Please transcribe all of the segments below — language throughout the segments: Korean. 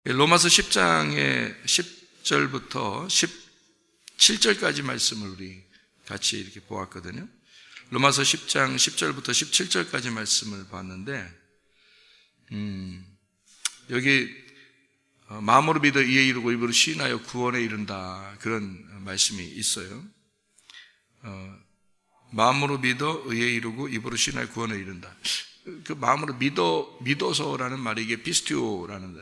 로마서 10장의 10절부터 17절까지 말씀을 우리 같이 이렇게 보았거든요. 로마서 10장 10절부터 17절까지 말씀을 봤는데, 여기 마음으로 믿어 이에 이르고 입으로 시인하여 구원에 이른다, 그런 말씀이 있어요. 마음으로 믿어 의에 이르고 입으로 시인하여 구원에 이른다. 그 마음으로 믿어서라는 말이 이게 피스티오라는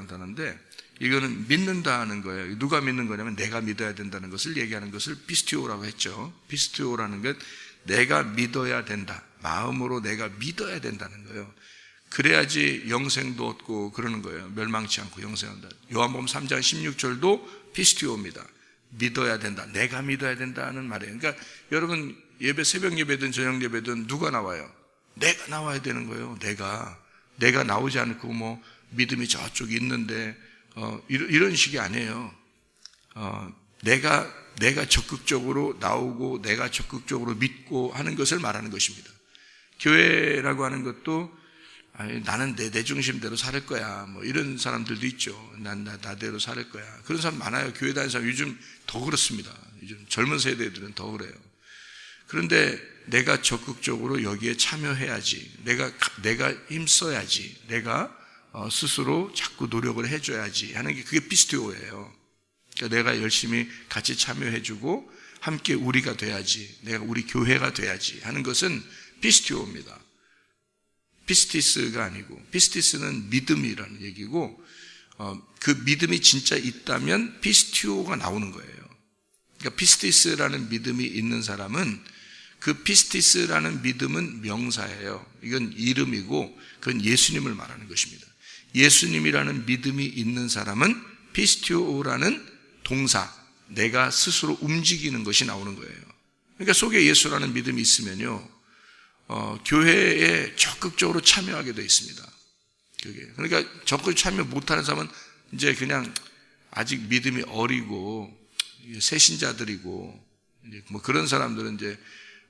단어인데, 이거는 믿는다는 거예요. 누가 믿는 거냐면 내가 믿어야 된다는 것을 얘기하는 것을 피스티오라고 했죠. 피스티오라는 것, 내가 믿어야 된다. 마음으로 내가 믿어야 된다는 거예요. 그래야지 영생도 얻고 그러는 거예요. 멸망치 않고 영생한다. 요한복음 3장 16절도 피스티오입니다. 믿어야 된다. 내가 믿어야 된다는 말이에요. 그러니까 여러분 예배, 새벽 예배든 저녁 예배든 누가 나와요? 내가 나와야 되는 거예요. 내가 나오지 않고 뭐 믿음이 저쪽에 있는데 이런 식이 아니에요. 내가 적극적으로 나오고 내가 적극적으로 믿고 하는 것을 말하는 것입니다. 교회라고 하는 것도 나는 내 중심대로 살 거야, 뭐 이런 사람들도 있죠. 난 나대로 살 거야. 그런 사람 많아요. 교회 다니는 사람 요즘 더 그렇습니다. 요즘 젊은 세대들은 더 그래요. 그런데 내가 적극적으로 여기에 참여해야지, 내가 힘써야지, 내가 스스로 자꾸 노력을 해줘야지 하는 게 그게 피스티오예요. 그러니까 내가 열심히 같이 참여해주고 함께 우리가 돼야지, 내가 우리 교회가 돼야지 하는 것은 피스티오입니다. 피스티스가 아니고, 피스티스는 믿음이라는 얘기고, 그 믿음이 진짜 있다면 피스티오가 나오는 거예요. 그러니까 피스티스라는 믿음이 있는 사람은, 그 피스티스라는 믿음은 명사예요. 이건 이름이고 그건 예수님을 말하는 것입니다. 예수님이라는 믿음이 있는 사람은 피스티오라는 동사, 내가 스스로 움직이는 것이 나오는 거예요. 그러니까 속에 예수라는 믿음이 있으면요, 교회에 적극적으로 참여하게 되어 있습니다. 그러니까 적극 참여 못하는 사람은 이제 그냥 아직 믿음이 어리고 새신자들이고, 뭐 그런 사람들은 이제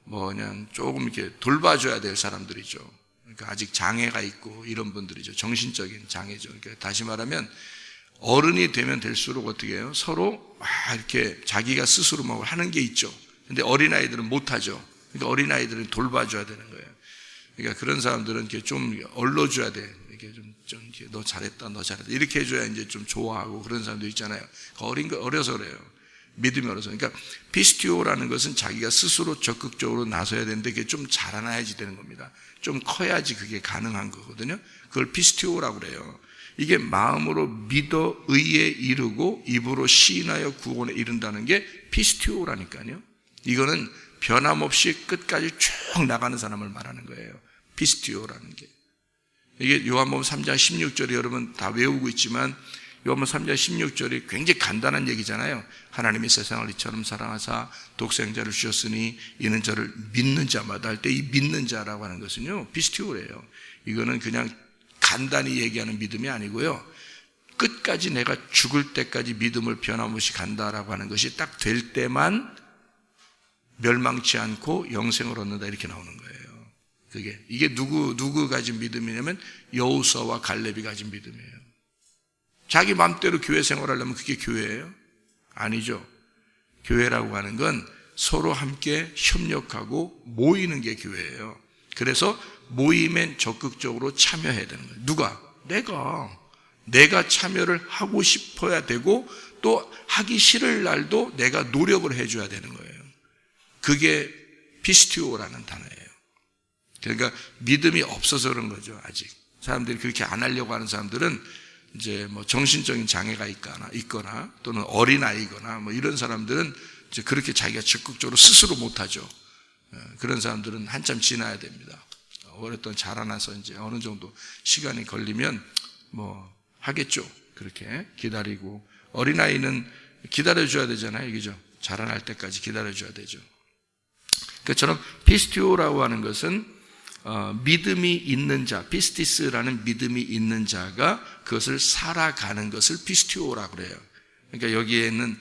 뭐 그냥 조금 이렇게 돌봐줘야 될 사람들이죠. 그러니까 아직 장애가 있고 이런 분들이죠. 정신적인 장애죠. 그러니까 다시 말하면 어른이 되면 될수록 어떻게 해요? 서로 막 이렇게 자기가 스스로 뭐 하는 게 있죠. 근데 어린아이들은 못하죠. 그러니까 어린아이들은 돌봐줘야 되는 거예요. 그러니까 그런 사람들은 이렇게 좀 얼러줘야 돼. 이렇게 좀 이렇게 너 잘했다. 이렇게 해줘야 이제 좀 좋아하고 그런 사람도 있잖아요. 어려서 그래요. 믿음이 어려서. 그러니까 피스티오라는 것은 자기가 스스로 적극적으로 나서야 되는데 그게 좀 자라나야지 되는 겁니다. 좀 커야지 그게 가능한 거거든요. 그걸 피스티오라고 그래요. 이게 마음으로 믿어 의에 이르고 입으로 시인하여 구원에 이른다는 게 피스티오라니까요. 이거는 변함없이 끝까지 쭉 나가는 사람을 말하는 거예요. 피스티오라는 게. 이게 요한복음 3장 16절이 여러분 다 외우고 있지만, 요한복음 3장 16절이 굉장히 간단한 얘기잖아요. 하나님이 세상을 이처럼 사랑하사 독생자를 주셨으니 이는 저를 믿는 자마다 할 때 이 믿는 자라고 하는 것은요, 피스티오래요. 이거는 그냥 간단히 얘기하는 믿음이 아니고요, 끝까지 내가 죽을 때까지 믿음을 변함없이 간다라고 하는 것이 딱 될 때만 멸망치 않고 영생을 얻는다, 이렇게 나오는 거예요. 이게 누구 가진 믿음이냐면 여호수아와 갈렙이 가진 믿음이에요. 자기 마음대로 교회 생활하려면 그게 교회예요? 아니죠. 교회라고 하는 건 서로 함께 협력하고 모이는 게 교회예요. 그래서 모임엔 적극적으로 참여해야 되는 거예요. 누가? 내가 참여를 하고 싶어야 되고, 또 하기 싫을 날도 내가 노력을 해줘야 되는 거예요. 그게 피스티오라는 단어예요. 그러니까 믿음이 없어서 그런 거죠. 아직 사람들이 그렇게 안 하려고 하는 사람들은 이제 뭐 정신적인 장애가 있거나 또는 어린아이거나 뭐 이런 사람들은 이제 그렇게 자기가 적극적으로 스스로 못하죠. 그런 사람들은 한참 지나야 됩니다. 오랫동안 자라나서 이제 어느 정도 시간이 걸리면 뭐 하겠죠. 그렇게 기다리고, 어린아이는 기다려줘야 되잖아요. 그죠? 자라날 때까지 기다려줘야 되죠. 그처럼 피스티오라고 하는 것은 믿음이 있는 자, 피스티스라는 믿음이 있는 자가 그것을 살아가는 것을 피스티오라고 그래요. 그러니까 여기에는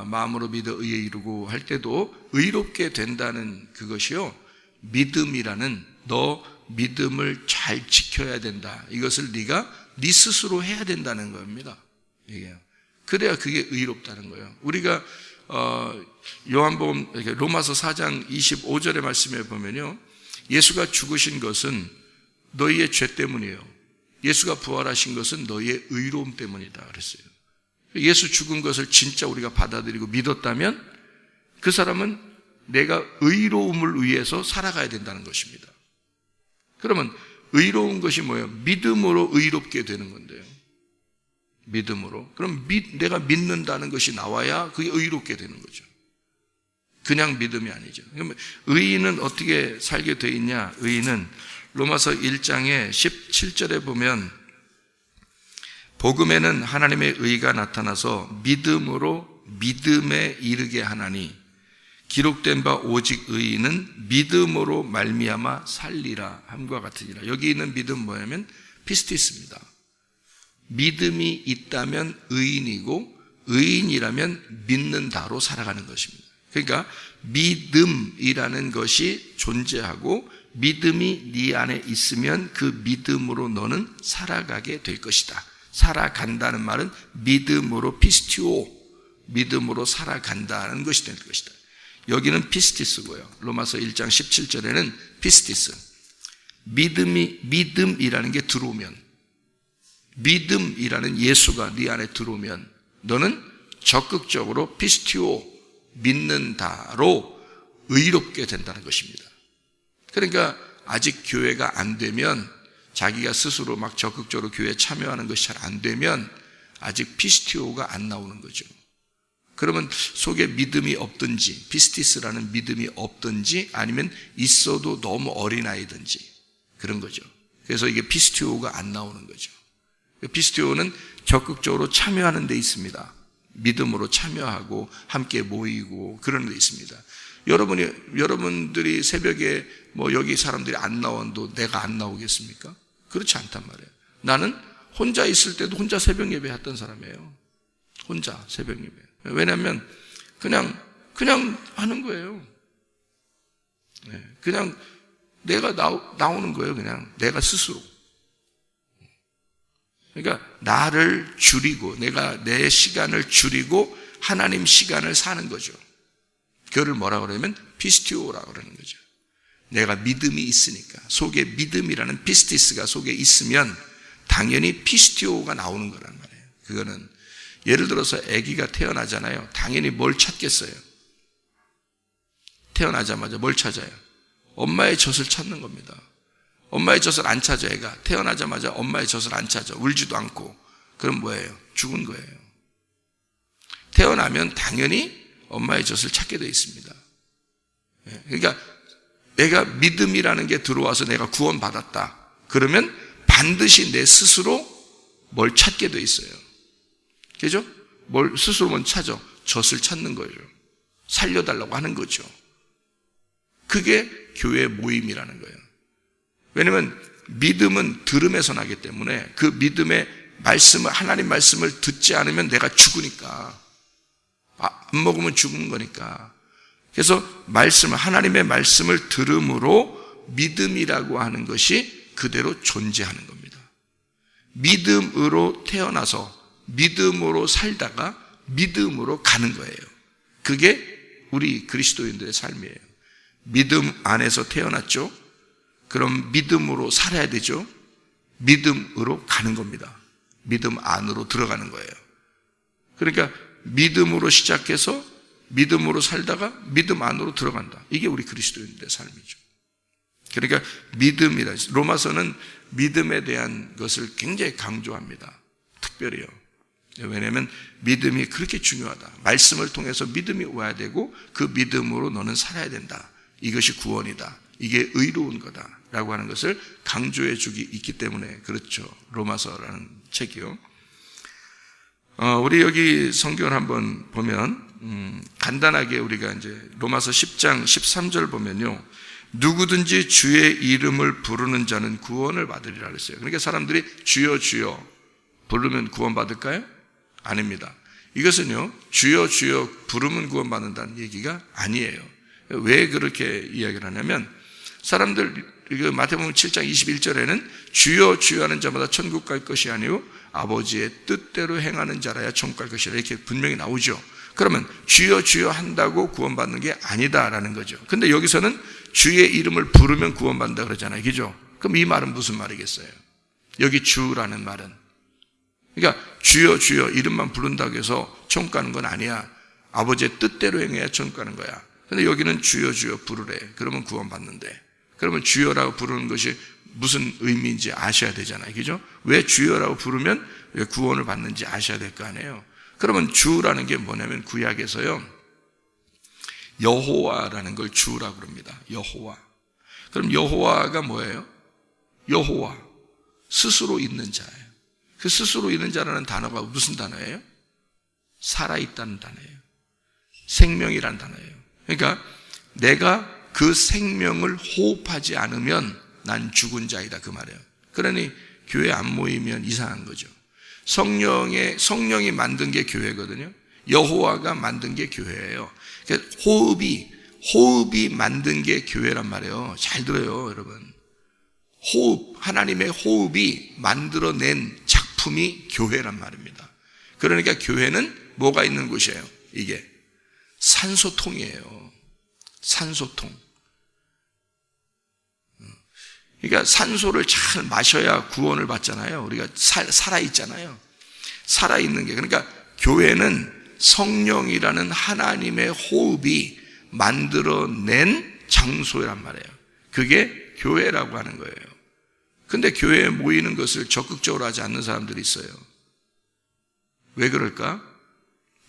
마음으로 믿어 의에 이르고 할 때도 의롭게 된다는 그것이요, 믿음이라는, 너 믿음을 잘 지켜야 된다, 이것을 네가 네 스스로 해야 된다는 겁니다. 이게. 그래야 그게 의롭다는 거예요. 우리가 요한복음 로마서 4장 25절의 말씀에 보면요, 예수가 죽으신 것은 너희의 죄 때문이에요. 예수가 부활하신 것은 너희의 의로움 때문이다 그랬어요. 예수 죽은 것을 진짜 우리가 받아들이고 믿었다면 그 사람은 내가 의로움을 위해서 살아가야 된다는 것입니다. 그러면 의로운 것이 뭐예요? 믿음으로 의롭게 되는 건데요. 믿음으로. 그럼 내가 믿는다는 것이 나와야 그게 의롭게 되는 거죠. 그냥 믿음이 아니죠. 그러면 의인은 어떻게 살게 돼 있냐? 의인은 로마서 1장의 17절에 보면 복음에는 하나님의 의가 나타나서 믿음으로 믿음에 이르게 하나니 기록된 바 오직 의인은 믿음으로 말미암아 살리라 함과 같으니라. 여기 있는 믿음 뭐냐면 피스티스입니다. 믿음이 있다면 의인이고 의인이라면 믿는다로 살아가는 것입니다. 그러니까 믿음이라는 것이 존재하고 믿음이 네 안에 있으면 그 믿음으로 너는 살아가게 될 것이다. 살아간다는 말은 믿음으로 피스티오, 믿음으로 살아간다는 것이 될 것이다. 여기는 피스티스고요. 로마서 1장 17절에는 피스티스. 믿음이라는 게 들어오면, 믿음이라는 예수가 네 안에 들어오면 너는 적극적으로 피스티오, 믿는다로 의롭게 된다는 것입니다. 그러니까 아직 교회가 안 되면, 자기가 스스로 막 적극적으로 교회에 참여하는 것이 잘 안 되면 아직 피스티오가 안 나오는 거죠. 그러면 속에 믿음이 없든지, 피스티스라는 믿음이 없든지, 아니면 있어도 너무 어린아이든지 그런 거죠. 그래서 이게 피스티오가 안 나오는 거죠. 피스티오는 적극적으로 참여하는 데 있습니다. 믿음으로 참여하고 함께 모이고 그런 데 있습니다. 여러분들이 새벽에 여기 사람들이 안 나와도 내가 안 나오겠습니까? 그렇지 않단 말이에요. 나는 혼자 있을 때도 혼자 새벽 예배 했던 사람이에요. 혼자 새벽 예배. 왜냐하면 그냥 하는 거예요. 그냥 내가 나오는 거예요. 그냥 내가 스스로. 그러니까 나를 줄이고, 내가 내 시간을 줄이고 하나님 시간을 사는 거죠. 그거를 뭐라고 그러냐면 피스티오라고 그러는 거죠. 내가 믿음이 있으니까, 속에 믿음이라는 피스티스가 속에 있으면 당연히 피스티오가 나오는 거란 말이에요. 그거는 예를 들어서 아기가 태어나잖아요. 당연히 뭘 찾겠어요? 태어나자마자 뭘 찾아요? 엄마의 젖을 찾는 겁니다. 엄마의 젖을 안 찾아. 애가 태어나자마자 엄마의 젖을 안 찾아. 울지도 않고. 그럼 뭐예요? 죽은 거예요. 태어나면 당연히 엄마의 젖을 찾게 되어 있습니다. 그러니까 내가 믿음이라는 게 들어와서 내가 구원받았다. 그러면 반드시 내 스스로 뭘 찾게 되어 있어요. 그죠? 뭘 스스로 먼저 찾아. 젖을 찾는 거예요. 살려달라고 하는 거죠. 그게 교회 모임이라는 거예요. 왜냐하면 믿음은 들음에서 나기 때문에 그 믿음의 말씀을, 하나님 말씀을 듣지 않으면 내가 죽으니까, 안 먹으면 죽는 거니까. 그래서 하나님의 말씀을 들음으로 믿음이라고 하는 것이 그대로 존재하는 겁니다. 믿음으로 태어나서 믿음으로 살다가 믿음으로 가는 거예요. 그게 우리 그리스도인들의 삶이에요. 믿음 안에서 태어났죠. 그럼 믿음으로 살아야 되죠. 믿음으로 가는 겁니다. 믿음 안으로 들어가는 거예요. 그러니까 믿음으로 시작해서 믿음으로 살다가 믿음 안으로 들어간다. 이게 우리 그리스도인들의 삶이죠. 그러니까 믿음이라, 로마서는 믿음에 대한 것을 굉장히 강조합니다. 특별히요. 왜냐하면 믿음이 그렇게 중요하다. 말씀을 통해서 믿음이 와야 되고 그 믿음으로 너는 살아야 된다. 이것이 구원이다. 이게 의로운 거다라고 하는 것을 강조해 주기 있기 때문에 그렇죠. 로마서라는 책이요. 우리 여기 성경을 한번 보면 간단하게 우리가 이제 로마서 10장 13절 보면요, 누구든지 주의 이름을 부르는 자는 구원을 받으리라 그랬어요. 그러니까 사람들이 주여 주여 부르면 구원 받을까요? 아닙니다. 이것은요, 주여 주여 부르면 구원 받는다는 얘기가 아니에요. 왜 그렇게 이야기를 하냐면 사람들 마태복음 7장 21절에는 주여 주여 하는 자마다 천국 갈 것이 아니요 아버지의 뜻대로 행하는 자라야 천국 갈 것이라 이렇게 분명히 나오죠. 그러면 주여 주여 한다고 구원받는 게 아니다라는 거죠. 근데 여기서는 주의 이름을 부르면 구원받는다 그러잖아요. 그죠? 그럼 이 말은 무슨 말이겠어요? 여기 주라는 말은. 그러니까 주여 주여 이름만 부른다고 해서 천국 가는 건 아니야. 아버지의 뜻대로 행해야 천국 가는 거야. 근데 여기는 주여 주여 부르래. 그러면 구원받는데. 그러면 주여라고 부르는 것이 무슨 의미인지 아셔야 되잖아요. 그죠? 왜 주여라고 부르면 왜 구원을 받는지 아셔야 될 거 아니에요. 그러면 주라는 게 뭐냐면 구약에서요. 여호와라는 걸 주라고 그럽니다. 여호와. 그럼 여호와가 뭐예요? 여호와. 스스로 있는 자예요. 그 스스로 있는 자라는 단어가 무슨 단어예요? 살아있다는 단어예요. 생명이라는 단어예요. 그러니까 내가 그 생명을 호흡하지 않으면 난 죽은 자이다 그 말이에요. 그러니 교회 안 모이면 이상한 거죠. 성령이 만든 게 교회거든요. 여호와가 만든 게 교회예요. 그러니까 호흡이 만든 게 교회란 말이에요. 잘 들어요, 여러분. 하나님의 호흡이 만들어낸 작품이 교회란 말입니다. 그러니까 교회는 뭐가 있는 곳이에요? 이게 산소통이에요. 산소통. 그러니까 산소를 잘 마셔야 구원을 받잖아요. 우리가 살아있잖아요. 살아있는 게. 그러니까 교회는 성령이라는 하나님의 호흡이 만들어낸 장소란 말이에요. 그게 교회라고 하는 거예요. 근데 교회에 모이는 것을 적극적으로 하지 않는 사람들이 있어요. 왜 그럴까?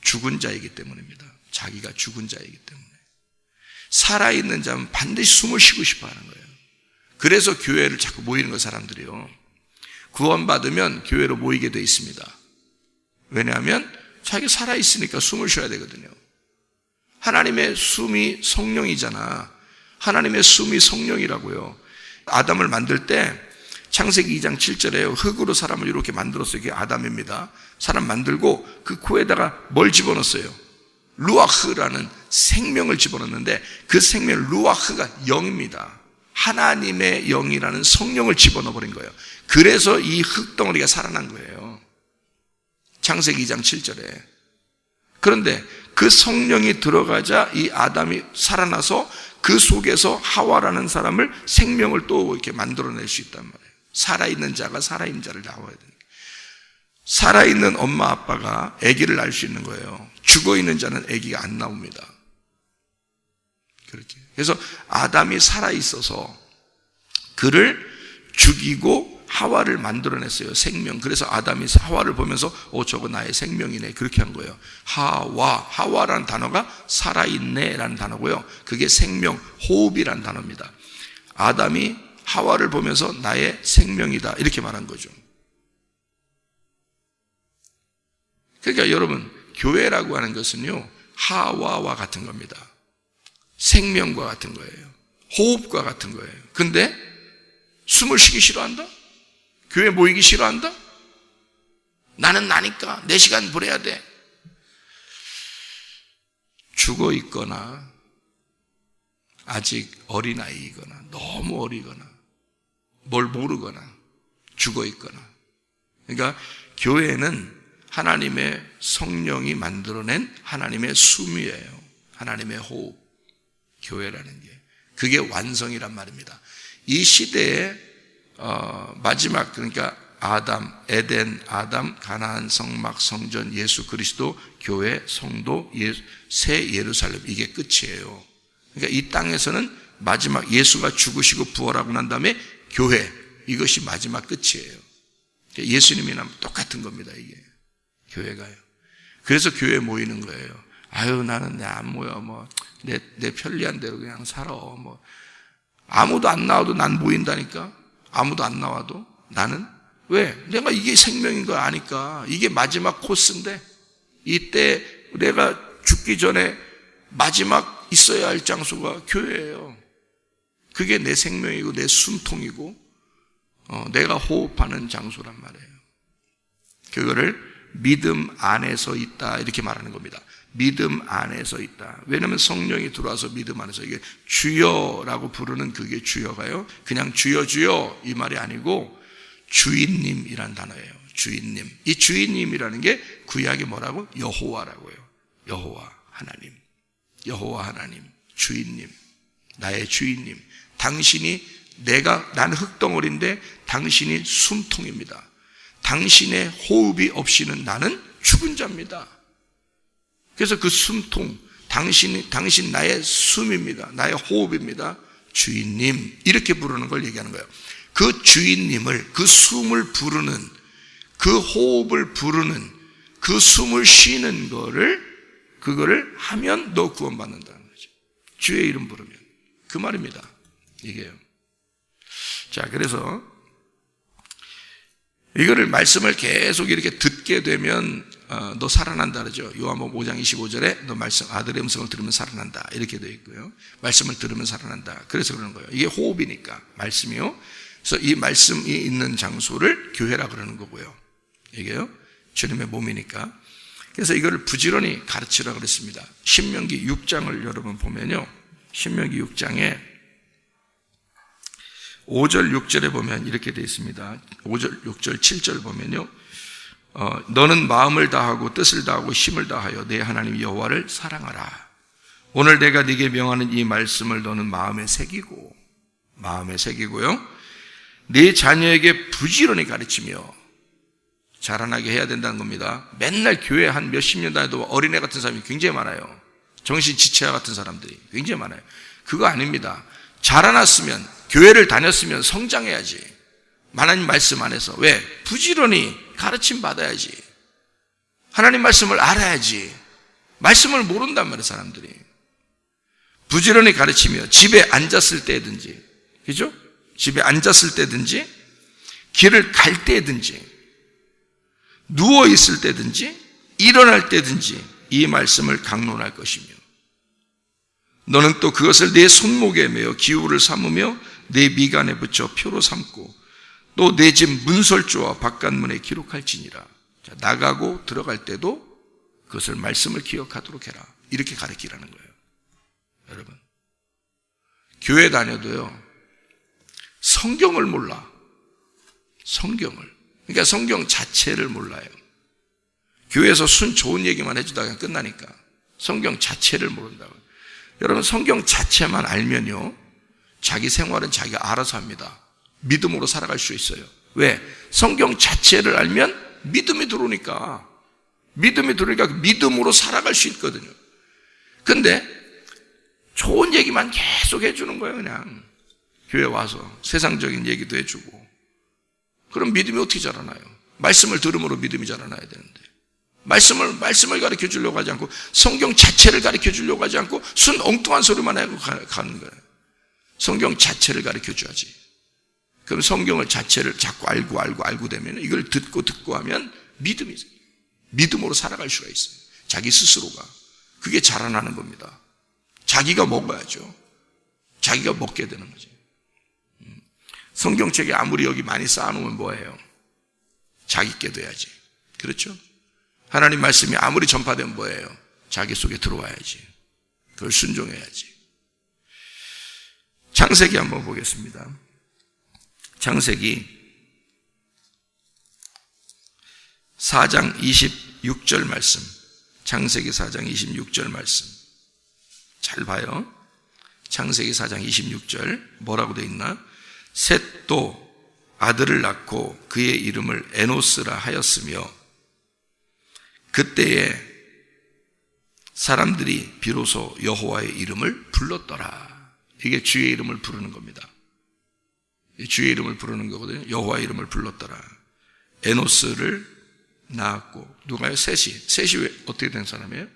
죽은 자이기 때문입니다. 자기가 죽은 자이기 때문에. 살아있는 자는 반드시 숨을 쉬고 싶어 하는 거예요. 그래서 교회를 자꾸 모이는 거 사람들이요. 구원받으면 교회로 모이게 돼 있습니다. 왜냐하면 자기가 살아있으니까 숨을 쉬어야 되거든요. 하나님의 숨이 성령이잖아. 하나님의 숨이 성령이라고요. 아담을 만들 때 창세기 2장 7절에 흙으로 사람을 이렇게 만들었어요. 이게 아담입니다. 사람 만들고 그 코에다가 뭘 집어넣었어요? 루아흐라는 생명을 집어넣는데 그 생명 루아흐가 영입니다. 하나님의 영이라는 성령을 집어넣어버린 거예요. 그래서 이 흙덩어리가 살아난 거예요. 창세기 2장 7절에. 그런데 그 성령이 들어가자 이 아담이 살아나서 그 속에서 하와라는 사람을 생명을 또 이렇게 만들어낼 수 있단 말이에요. 살아있는 자가 살아있는 자를 낳아야 되니까. 살아있는 엄마 아빠가 아기를 낳을 수 있는 거예요. 죽어있는 자는 아기가 안 나옵니다. 그렇게. 그래서 아담이 살아있어서 그를 죽이고 하와를 만들어냈어요. 생명. 그래서 아담이 하와를 보면서 저거 나의 생명이네. 그렇게 한 거예요. 하와라는 단어가 살아있네 라는 단어고요. 그게 생명, 호흡이라는 단어입니다. 아담이 하와를 보면서 나의 생명이다 이렇게 말한 거죠. 그러니까 여러분 교회라고 하는 것은요 하와와 같은 겁니다. 생명과 같은 거예요. 호흡과 같은 거예요. 근데 숨을 쉬기 싫어한다? 교회 모이기 싫어한다? 나는 나니까 내 시간 보내야 돼. 죽어 있거나 아직 어린아이이거나 너무 어리거나 뭘 모르거나 죽어 있거나. 그러니까 교회는 하나님의 성령이 만들어낸 하나님의 숨이에요. 하나님의 호흡. 교회라는 게. 그게 완성이란 말입니다. 이 시대의 마지막, 그러니까 아담, 에덴, 아담, 가나안, 성막, 성전, 예수 그리스도, 교회, 성도, 새 예루살렘, 이게 끝이에요. 그러니까 이 땅에서는 마지막 예수가 죽으시고 부활하고 난 다음에 교회, 이것이 마지막 끝이에요. 예수님이랑 똑같은 겁니다, 이게. 교회가요. 그래서 교회에 모이는 거예요. 아유, 나는 내 안 모여. 내 편리한 대로 그냥 살아. 아무도 안 나와도 난 모인다니까. 아무도 안 나와도 나는. 왜? 내가 이게 생명인 걸 아니까. 이게 마지막 코스인데 이때 내가 죽기 전에 마지막 있어야 할 장소가 교회예요. 그게 내 생명이고 내 숨통이고 내가 호흡하는 장소란 말이에요. 그거를 믿음 안에서 있다 이렇게 말하는 겁니다. 믿음 안에서 있다. 왜냐하면 성령이 들어와서 믿음 안에서, 이게 주여라고 부르는 그게 주여가요, 그냥 주여 주여 이 말이 아니고 주인님이란 단어예요. 주인님. 이 주인님이라는 게 구약이 뭐라고? 여호와라고요. 여호와 하나님. 여호와 하나님. 주인님. 나의 주인님. 당신이, 나는 흙덩어리인데 당신이 숨통입니다. 당신의 호흡이 없이는 나는 죽은 자입니다. 그래서 그 숨통, 당신 나의 숨입니다. 나의 호흡입니다. 주인님. 이렇게 부르는 걸 얘기하는 거예요. 그 주인님을, 그 숨을 부르는, 그 호흡을 부르는, 그 숨을 쉬는 그거를 하면 너 구원받는다는 거죠. 주의 이름 부르면. 그 말입니다. 이게요. 자, 그래서 이거를 말씀을 계속 이렇게 듣게 되면 너 살아난다 그러죠. 요한복음 5장 25절에 너 말씀, 아들의 음성을 들으면 살아난다 이렇게 되어 있고요. 말씀을 들으면 살아난다. 그래서 그러는 거예요. 이게 호흡이니까, 말씀이요. 그래서 이 말씀이 있는 장소를 교회라 그러는 거고요. 이게요, 주님의 몸이니까. 그래서 이거를 부지런히 가르치라 그랬습니다. 신명기 6장을 여러분 보면요, 신명기 6장에 5절 6절에 보면 이렇게 되어 있습니다. 5절 6절 7절 보면요, 너는 마음을 다하고 뜻을 다하고 힘을 다하여 내 하나님 여호와를 사랑하라. 오늘 내가 네게 명하는 이 말씀을 너는 마음에 새기고요, 네 자녀에게 부지런히 가르치며 자라나게 해야 된다는 겁니다. 맨날 교회 한 몇십 년 다녀도 어린애 같은 사람이 굉장히 많아요. 정신지체와 같은 사람들이 굉장히 많아요. 그거 아닙니다. 자라났으면, 교회를 다녔으면 성장해야지. 하나님 말씀 안에서. 왜? 부지런히 가르침 받아야지. 하나님 말씀을 알아야지. 말씀을 모른단 말이에요, 사람들이. 부지런히 가르치며 집에 앉았을 때든지, 그죠? 집에 앉았을 때든지, 길을 갈 때든지, 누워 있을 때든지, 일어날 때든지 이 말씀을 강론할 것이며, 너는 또 그것을 내 손목에 매어 기울을 삼으며 내 미간에 붙여 표로 삼고 또 내 집 문설주와 바깥문에 기록할지니라. 자, 나가고 들어갈 때도 그것을 말씀을 기억하도록 해라. 이렇게 가르치라는 거예요. 여러분, 교회 다녀도요, 성경을 몰라. 성경을. 그러니까 성경 자체를 몰라요. 교회에서 순 좋은 얘기만 해주다가 끝나니까 성경 자체를 모른다고요. 여러분, 성경 자체만 알면요, 자기 생활은 자기가 알아서 합니다. 믿음으로 살아갈 수 있어요. 왜? 성경 자체를 알면 믿음이 들어오니까 믿음으로 살아갈 수 있거든요. 근데 좋은 얘기만 계속 해주는 거예요. 그냥 교회 와서 세상적인 얘기도 해주고. 그럼 믿음이 어떻게 자라나요? 말씀을 들음으로 믿음이 자라나야 되는데, 말씀을 가르쳐 주려고 하지 않고, 성경 자체를 가르쳐 주려고 하지 않고 순 엉뚱한 소리만 하고 가는 거예요. 성경 자체를 가르쳐 줘야지. 그럼 성경을 자체를 자꾸 알고 되면, 이걸 듣고 하면 믿음으로 살아갈 수가 있어요. 자기 스스로가. 그게 자라나는 겁니다. 자기가 먹어야죠. 자기가 먹게 되는 거죠. 성경책에 아무리 여기 많이 쌓아놓으면 뭐예요? 자기께 돼야지. 그렇죠? 하나님 말씀이 아무리 전파되면 뭐예요? 자기 속에 들어와야지. 그걸 순종해야지. 창세기 한번 보겠습니다. 창세기 4장 26절 말씀. 창세기 4장 26절 말씀. 잘 봐요. 창세기 4장 26절 뭐라고 되어 있나? 셋도 아들을 낳고 그의 이름을 에노스라 하였으며 그때에 사람들이 비로소 여호와의 이름을 불렀더라. 이게 주의 이름을 부르는 겁니다. 주의 이름을 부르는 거거든요. 여호와의 이름을 불렀더라. 에노스를 낳았고, 누가요? 셋이 왜 어떻게 된 사람이에요?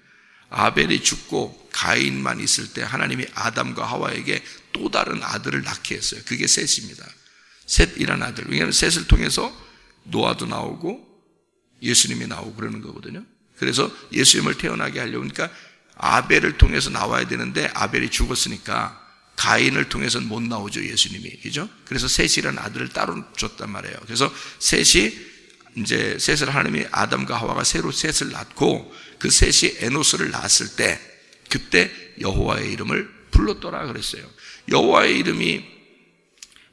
아벨이 죽고 가인만 있을 때 하나님이 아담과 하와에게 또 다른 아들을 낳게 했어요. 그게 셋입니다. 셋이라는 아들. 왜냐하면 셋을 통해서 노아도 나오고 예수님이 나오고 그러는 거거든요. 그래서 예수님을 태어나게 하려고 하니까 아벨을 통해서 나와야 되는데 아벨이 죽었으니까 가인을 통해서는 못 나오죠, 예수님이. 그죠? 그래서 셋이라는 아들을 따로 줬단 말이에요. 그래서 셋이 이제 셋을 하나님이 아담과 하와가 새로 셋을 낳고 그 셋이 에노스를 낳았을 때 그때 여호와의 이름을 불렀더라 그랬어요. 여호와의 이름이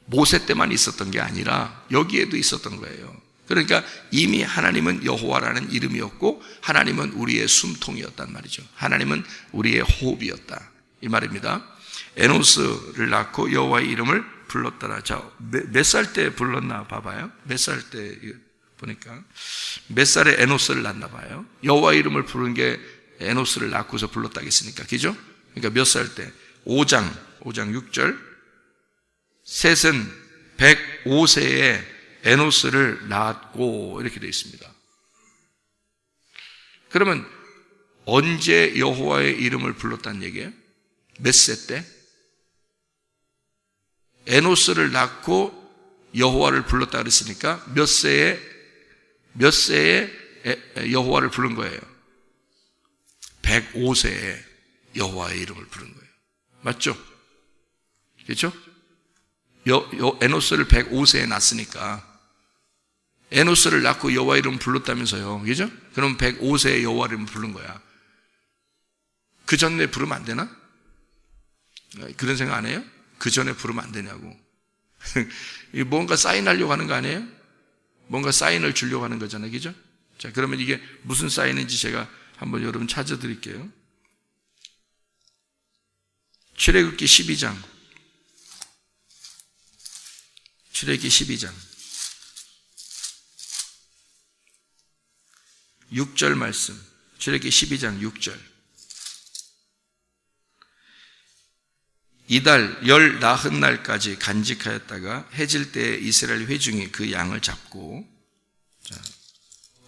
모세 때만 있었던 게 아니라 여기에도 있었던 거예요. 그러니까 이미 하나님은 여호와라는 이름이었고 하나님은 우리의 숨통이었단 말이죠. 하나님은 우리의 호흡이었다 이 말입니다. 에노스를 낳고 여호와의 이름을 불렀더라. 자, 몇 살 때 불렀나 봐봐요. 몇 살 때 보니까 몇 살에 에노스를 낳나 봐요. 여호와의 이름을 부른 게 에노스를 낳고서 불렀다겠습니까? 그죠? 그러니까 몇 살 때? 5장 6절. 셋은 105세에 에노스를 낳았고 이렇게 되어 있습니다. 그러면 언제 여호와의 이름을 불렀다는 얘기예요? 몇 세 때? 에노스를 낳고 여호와를 불렀다 그랬으니까 몇 세에 여호와를 부른 거예요? 105세에 여호와의 이름을 부른 거예요. 맞죠? 그렇죠? 에노스를 105세에 낳았으니까 에노스를 낳고 여호와의 이름을 불렀다면서요. 그죠? 그럼 105세에 여호와의 이름을 부른 거야. 그 전에 부르면 안 되나? 그런 생각 안 해요? 그 전에 부르면 안 되냐고. 뭔가 사인하려고 하는 거 아니에요? 뭔가 사인을 주려고 하는 거잖아요. 그죠? 자, 그러면 이게 무슨 사인인지 제가 한번 여러분 찾아드릴게요. 출애굽기 12장. 출애굽기 12장 6절 말씀. 출애굽기 12장 6절. 이달 열 나흔 날까지 간직하였다가 해질 때 이스라엘 회중이 그 양을 잡고, 자,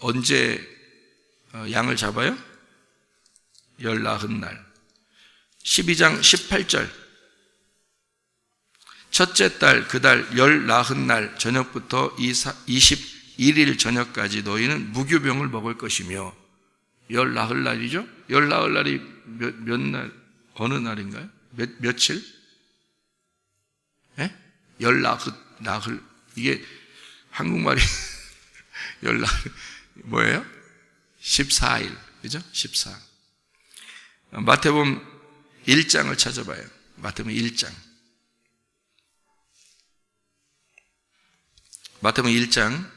언제 양을 잡아요? 열 나흔 날. 12장 18절. 첫째 달 그 달 열 나흔 날 저녁부터 21일 저녁까지 너희는 무교병을 먹을 것이며. 열 나흔 날이죠? 열 나흔 날이 몇 날, 어느 날인가요? 며칠? 예? 열 나흔, 이게 한국말이 열 나흔, 뭐예요? 14일, 그죠? 14. 마태복음 1장을 찾아봐요. 마태복음 1장. 마태복음 1장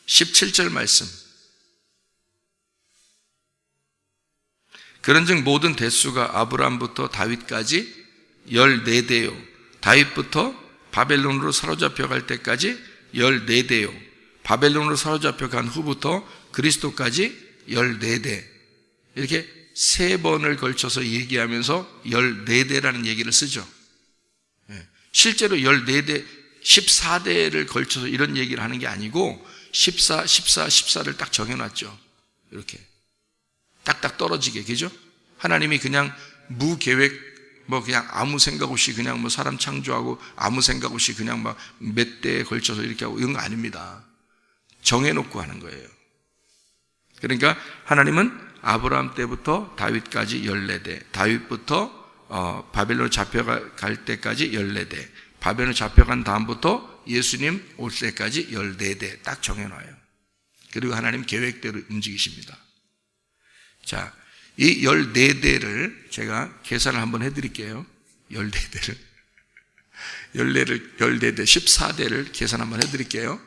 17절 말씀. 그런즉 모든 대수가 아브라함부터 다윗까지 14대요. 다윗부터 바벨론으로 사로잡혀 갈 때까지 14대요. 바벨론으로 사로잡혀 간 후부터 그리스도까지 14대. 이렇게 3번을 걸쳐서 얘기하면서 14대라는 얘기를 쓰죠. 실제로 14대, 14대를 걸쳐서 이런 얘기를 하는 게 아니고 14를 딱 정해놨죠. 이렇게 딱딱 떨어지게, 그죠? 하나님이 그냥 무계획, 그냥 아무 생각 없이 그냥 사람 창조하고 아무 생각 없이 그냥 몇 대에 걸쳐서 이렇게 하고 이런 거 아닙니다. 정해놓고 하는 거예요. 그러니까 하나님은 아브라함 때부터 다윗까지 14대, 다윗부터 바벨론 잡혀갈 때까지 14대, 바벨론 잡혀간 다음부터 예수님 올 때까지 14대 딱 정해놔요. 그리고 하나님 계획대로 움직이십니다. 자, 이 14대를 제가 계산을 한번 해드릴게요. 14대를 14대, 14대를 계산 한번 해드릴게요.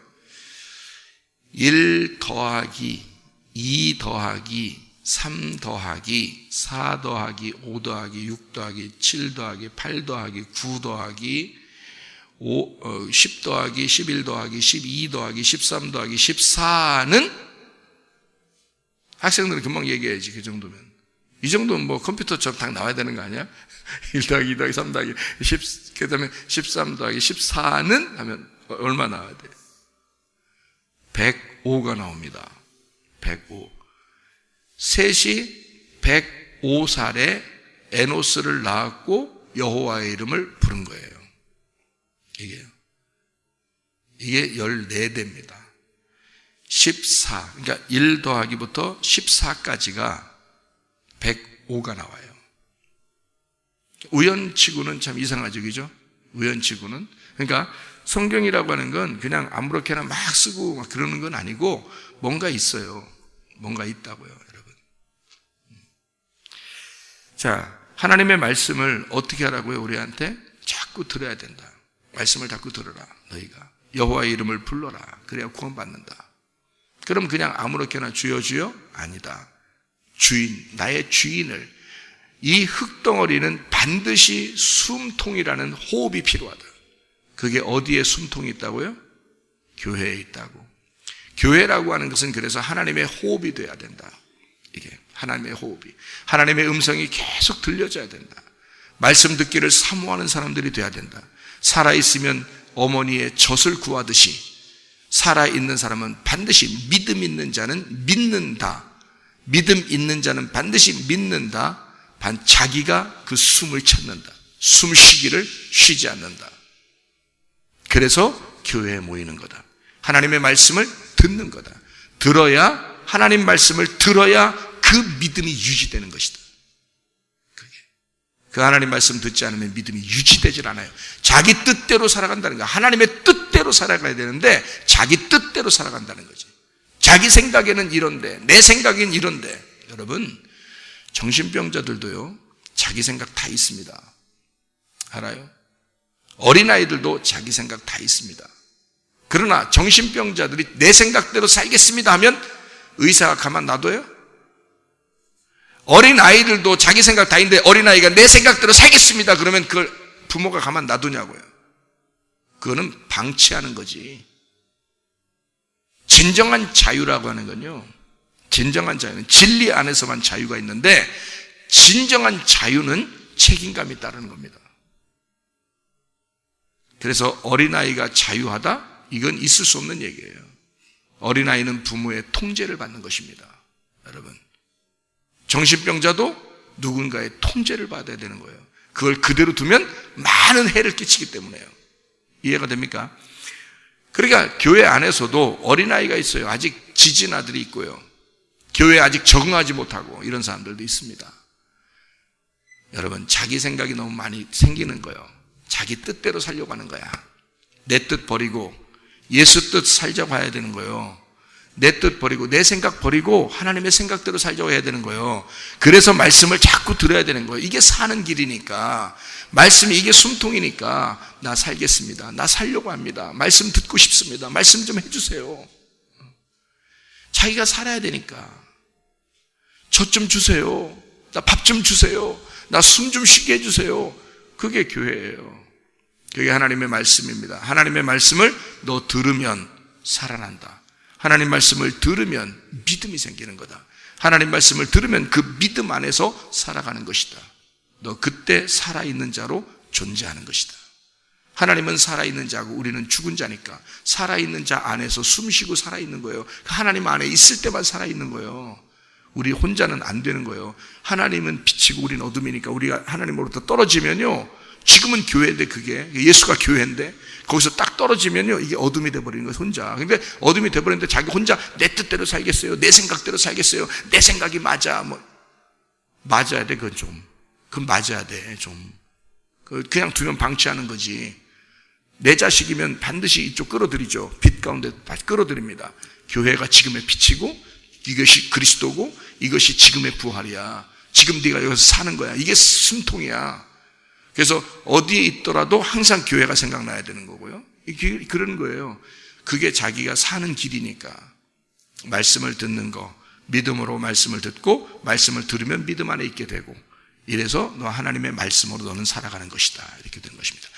1 더하기 2 더하기 3 더하기 4 더하기 5 더하기 6 더하기 7 더하기 8 더하기 9 더하기 10 더하기 11 더하기 12 더하기 13 더하기 14는 학생들은 금방 얘기해야지. 그 정도면. 이 정도면 컴퓨터처럼 딱 나와야 되는 거 아니야? 1 더하기 2 더하기 3 더하기 10, 그 다음에 13 더하기 14는 하면 얼마 나와야 돼? 105가 나옵니다. 105. 셋이 105살에 에노스를 낳았고 여호와의 이름을 부른 거예요. 이게 14대입니다. 14, 그러니까 1 더하기부터 14까지가 105가 나와요. 우연치고는 참 이상하죠, 그죠? 우연치고는. 그러니까 성경이라고 하는 건 그냥 아무렇게나 막 쓰고 막 그러는 건 아니고 뭔가 있어요. 뭔가 있다고요, 여러분. 자, 하나님의 말씀을 어떻게 하라고요? 우리한테 자꾸 들어야 된다. 말씀을 자꾸 들어라. 너희가 여호와의 이름을 불러라. 그래야 구원받는다. 그럼 그냥 아무렇게나 주여 주여? 아니다. 주인, 나의 주인을, 이 흙덩어리는 반드시 숨통이라는 호흡이 필요하다. 그게 어디에 숨통이 있다고요? 교회에 있다고. 교회라고 하는 것은 그래서 하나님의 호흡이 돼야 된다. 이게 하나님의 호흡이, 하나님의 음성이 계속 들려져야 된다. 말씀 듣기를 사모하는 사람들이 돼야 된다. 살아있으면 어머니의 젖을 구하듯이 살아있는 사람은 반드시 믿음 있는 자는 믿는다. 믿음 있는 자는 반드시 믿는다. 자기가 그 숨을 찾는다. 숨 쉬기를 쉬지 않는다. 그래서 교회에 모이는 거다. 하나님의 말씀을 듣는 거다. 들어야, 하나님 말씀을 들어야 그 믿음이 유지되는 것이다. 그 하나님 말씀 듣지 않으면 믿음이 유지되질 않아요. 자기 뜻대로 살아간다는 거야. 하나님의 뜻대로 살아가야 되는데 자기 뜻대로 살아간다는 거지. 자기 생각에는 이런데, 내 생각엔 이런데. 여러분, 정신병자들도요, 자기 생각 다 있습니다. 알아요? 어린아이들도 자기 생각 다 있습니다. 그러나 정신병자들이 내 생각대로 살겠습니다 하면 의사가 가만 놔둬요? 어린아이들도 자기 생각 다 있는데 어린아이가 내 생각대로 살겠습니다 그러면 그걸 부모가 가만 놔두냐고요. 그거는 방치하는 거지. 진정한 자유라고 하는 건요, 진정한 자유는 진리 안에서만 자유가 있는데, 진정한 자유는 책임감이 따르는 겁니다. 그래서 어린아이가 자유하다? 이건 있을 수 없는 얘기예요. 어린아이는 부모의 통제를 받는 것입니다. 여러분, 정신병자도 누군가의 통제를 받아야 되는 거예요. 그걸 그대로 두면 많은 해를 끼치기 때문에요. 이해가 됩니까? 그러니까 교회 안에서도 어린아이가 있어요. 아직 지진 아들이 있고요. 교회에 아직 적응하지 못하고 이런 사람들도 있습니다. 여러분, 자기 생각이 너무 많이 생기는 거예요. 자기 뜻대로 살려고 하는 거야. 내 뜻 버리고 예수 뜻 살자고 해야 되는 거예요. 내 뜻 버리고 내 생각 버리고 하나님의 생각대로 살자고 해야 되는 거예요. 그래서 말씀을 자꾸 들어야 되는 거예요. 이게 사는 길이니까, 말씀이 이게 숨통이니까 나 살겠습니다. 나 살려고 합니다. 말씀 듣고 싶습니다. 말씀 좀 해주세요. 자기가 살아야 되니까. 젖 좀 주세요. 나 밥 좀 주세요. 나 숨 좀 쉬게 해주세요. 그게 교회예요. 그게 하나님의 말씀입니다. 하나님의 말씀을 너 들으면 살아난다. 하나님 말씀을 들으면 믿음이 생기는 거다. 하나님 말씀을 들으면 그 믿음 안에서 살아가는 것이다. 너 그때 살아있는 자로 존재하는 것이다. 하나님은 살아있는 자고 우리는 죽은 자니까 살아있는 자 안에서 숨쉬고 살아있는 거예요. 하나님 안에 있을 때만 살아있는 거예요. 우리 혼자는 안 되는 거예요. 하나님은 빛이고 우리는 어둠이니까 우리가 하나님으로부터 떨어지면요, 지금은 교회인데, 그게 예수가 교회인데 거기서 딱 떨어지면요, 이게 어둠이 돼버리는 거예요. 혼자. 근데 어둠이 돼버리는데 자기 혼자 내 뜻대로 살겠어요, 내 생각대로 살겠어요, 내 생각이 맞아, 맞아야 돼. 그건 맞아야 돼. 그냥 두면 방치하는 거지. 내 자식이면 반드시 이쪽 끌어들이죠. 빛 가운데 끌어들입니다. 교회가 지금의 빛이고 이것이 그리스도고 이것이 지금의 부활이야. 지금 네가 여기서 사는 거야. 이게 숨통이야. 그래서 어디에 있더라도 항상 교회가 생각나야 되는 거고요. 그런 거예요. 그게 자기가 사는 길이니까. 말씀을 듣는 거, 믿음으로 말씀을 듣고 말씀을 들으면 믿음 안에 있게 되고, 이래서 너 하나님의 말씀으로 너는 살아가는 것이다. 이렇게 된 것입니다.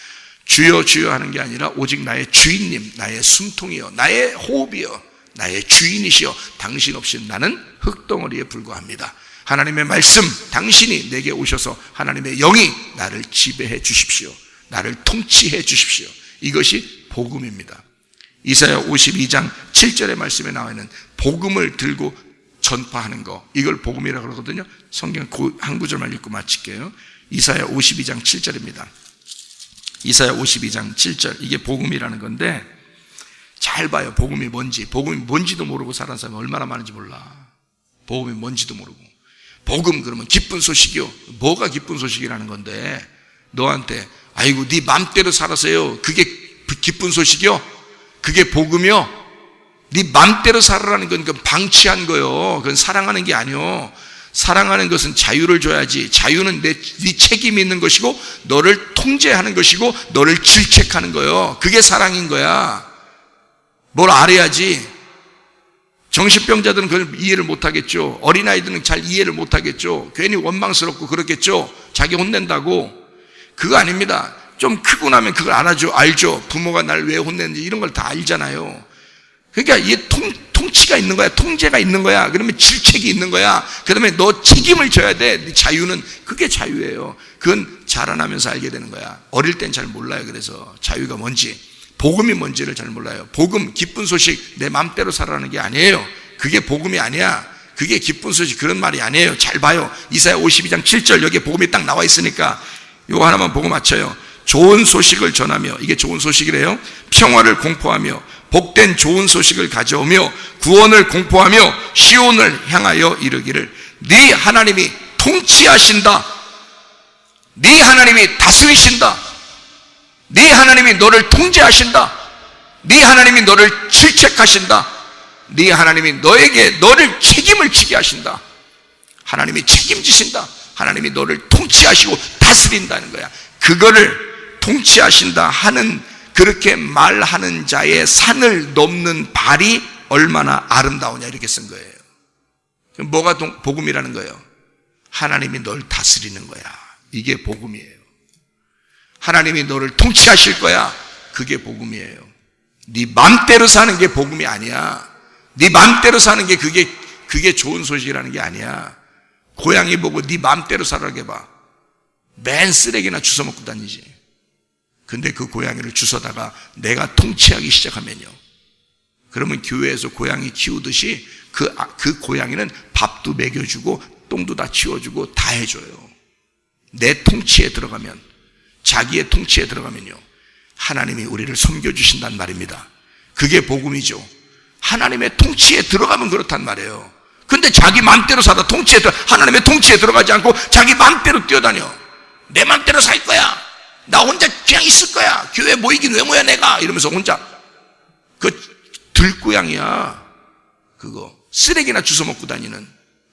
주여 주여 하는 게 아니라 오직 나의 주인님, 나의 숨통이여, 나의 호흡이여, 나의 주인이시여, 당신 없이 나는 흙덩어리에 불과합니다. 하나님의 말씀, 당신이 내게 오셔서 하나님의 영이 나를 지배해 주십시오. 나를 통치해 주십시오. 이것이 복음입니다. 이사야 52장 7절의 말씀에 나와 있는 복음을 들고 전파하는 거, 이걸 복음이라고 그러거든요. 성경 한 구절만 읽고 마칠게요. 이사야 52장 7절입니다. 이사야 52장 7절, 이게 복음이라는 건데 잘 봐요. 복음이 뭔지. 복음이 뭔지도 모르고 살아는 사람이 얼마나 많은지 몰라. 복음이 뭔지도 모르고. 복음 그러면 기쁜 소식이요. 뭐가 기쁜 소식이라는 건데, 너한테 아이고 네 맘대로 살아서요, 그게 기쁜 소식이요? 그게 복음이요? 네 맘대로 살아라는 건 그건 방치한 거요. 그건 사랑하는 게 아니요. 사랑하는 것은 자유를 줘야지. 자유는 네 책임이 있는 것이고 너를 통제하는 것이고 너를 질책하는 거요. 그게 사랑인 거야. 뭘 알아야지. 정신병자들은 그걸 이해를 못하겠죠. 어린아이들은 잘 이해를 못하겠죠. 괜히 원망스럽고 그렇겠죠. 자기 혼낸다고. 그거 아닙니다. 좀 크고 나면 그걸 알죠. 부모가 날 왜 혼냈는지 이런 걸 다 알잖아요. 그러니까 이게 통치가 있는 거야. 통제가 있는 거야. 그러면 질책이 있는 거야. 그 다음에 너 책임을 져야 돼. 자유는 그게 자유예요. 그건 자라나면서 알게 되는 거야. 어릴 땐 잘 몰라요. 그래서 자유가 뭔지, 복음이 뭔지를 잘 몰라요. 복음, 기쁜 소식, 내 맘대로 살아라는 게 아니에요. 그게 복음이 아니야. 그게 기쁜 소식, 그런 말이 아니에요. 잘 봐요. 이사야 52장 7절 여기에 복음이 딱 나와 있으니까 이거 하나만 보고 맞춰요. 좋은 소식을 전하며, 이게 좋은 소식이래요. 평화를 공포하며 복된 좋은 소식을 가져오며 구원을 공포하며 시온을 향하여 이르기를 네 하나님이 통치하신다. 네 하나님이 다스리신다. 네 하나님이 너를 통제하신다. 네 하나님이 너를 질책하신다. 네 하나님이 너를 책임을 지게 하신다. 하나님이 책임지신다. 하나님이 너를 통치하시고 다스린다는 거야. 그거를 통치하신다 하는, 그렇게 말하는 자의 산을 넘는 발이 얼마나 아름다우냐 이렇게 쓴 거예요. 뭐가 복음이라는 거예요? 하나님이 널 다스리는 거야. 이게 복음이에요. 하나님이 너를 통치하실 거야. 그게 복음이에요. 네 맘대로 사는 게 복음이 아니야. 네 맘대로 사는 게 그게 좋은 소식이라는 게 아니야. 고양이 보고 네 맘대로 살아게 해봐. 맨 쓰레기나 주워 먹고 다니지. 근데 그 고양이를 주워다가 내가 통치하기 시작하면요, 그러면 교회에서 고양이 키우듯이 그 고양이는 밥도 먹여주고 똥도 다 치워주고 다 해줘요. 내 통치에 들어가면, 자기의 통치에 들어가면요, 하나님이 우리를 섬겨주신단 말입니다. 그게 복음이죠. 하나님의 통치에 들어가면 그렇단 말이에요. 근데 자기 맘대로 살아. 하나님의 통치에 들어가지 않고 자기 맘대로 뛰어다녀. 내 맘대로 살 거야. 나 혼자 그냥 있을 거야. 교회 모이긴 왜 모여 내가, 이러면서 혼자. 그 들고양이야. 그거 쓰레기나 주워 먹고 다니는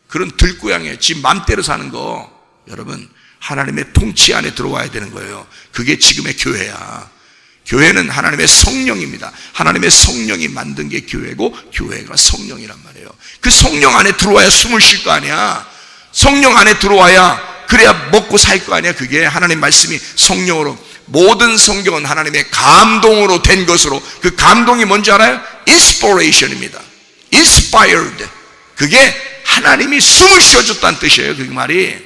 그런 들고양이에요. 지 맘대로 사는 거. 여러분, 하나님의 통치 안에 들어와야 되는 거예요. 그게 지금의 교회야. 교회는 하나님의 성령입니다. 하나님의 성령이 만든 게 교회고, 교회가 성령이란 말이에요. 그 성령 안에 들어와야 숨을 쉴 거 아니야. 성령 안에 들어와야, 그래야 먹고 살 거 아니야. 그게 하나님 말씀이 성령으로, 모든 성경은 하나님의 감동으로 된 것으로, 그 감동이 뭔지 알아요? inspiration입니다. inspired. 그게 하나님이 숨을 쉬어줬다는 뜻이에요. 그 말이.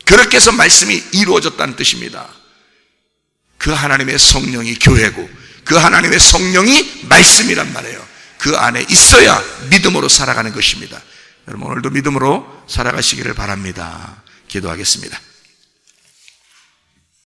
그렇게 해서 말씀이 이루어졌다는 뜻입니다. 그 하나님의 성령이 교회고, 그 하나님의 성령이 말씀이란 말이에요. 그 안에 있어야 믿음으로 살아가는 것입니다. 여러분, 오늘도 믿음으로 살아가시기를 바랍니다. 기도하겠습니다.